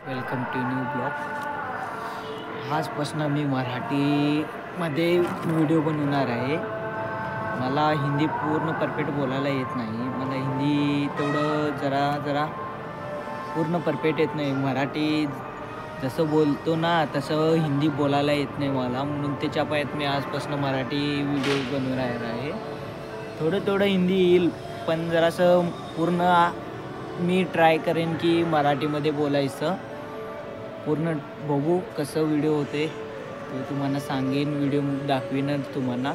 Welcome to new blog. आजपासून मी मराठीमध्ये video बनवणार आहे। मला हिंदी पूर्ण परफेक्ट बोलायला येत नाही। मला हिंदी तेवढं जरा पूर्ण परफेक्ट येत नाही। मराठी जसं बोलतो ना तसं हिंदी बोलायला येत नाही मला, म्हणून त्याच्या पायात मी आजपासून मराठी व्हिडिओ बनवणार आहे। थोडं हिंदी येईल, पण जरासं पूर्ण मी ट्राय करेन की मराठीमध्ये बोलायचं। पूर्ण बघू कसं व्हिडिओ होते ते तुम्हाला सांगेन, व्हिडिओ दाखवीनच तुम्हाला।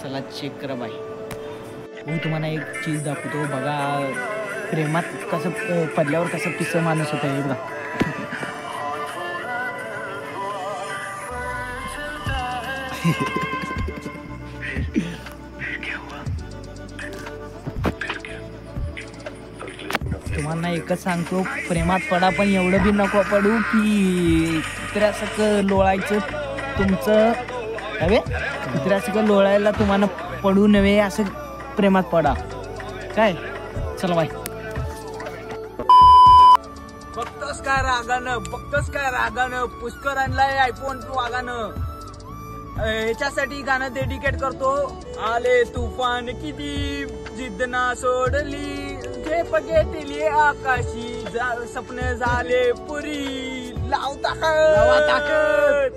चला चेक करा बाय। मी तुम्हाला एक चीज दाखवतो बघा, प्रेमात कसं पडल्यावर कसं पिसं माणूस होतं हे बघा। तुम्हाला एकच सांगतो, प्रेमात पडा पण एवढं बी नको पडू की कुत्र्यासारखं लोळायचं तुमचं हवे, कुत्र्यासारखं लोळायला तुम्हाला पडू नये असं प्रेमात पडा काय। चला बाय। बघतोस काय रागानं पुष्कर आणलाय आयफोन वागानं। ह्याच्यासाठी गाणं डेडिकेट करतो। आले तुफान किती जिद्द ना सोडली, झेप घेतली आकाशी, स्वप्न झाले पुरी, लाव ताकद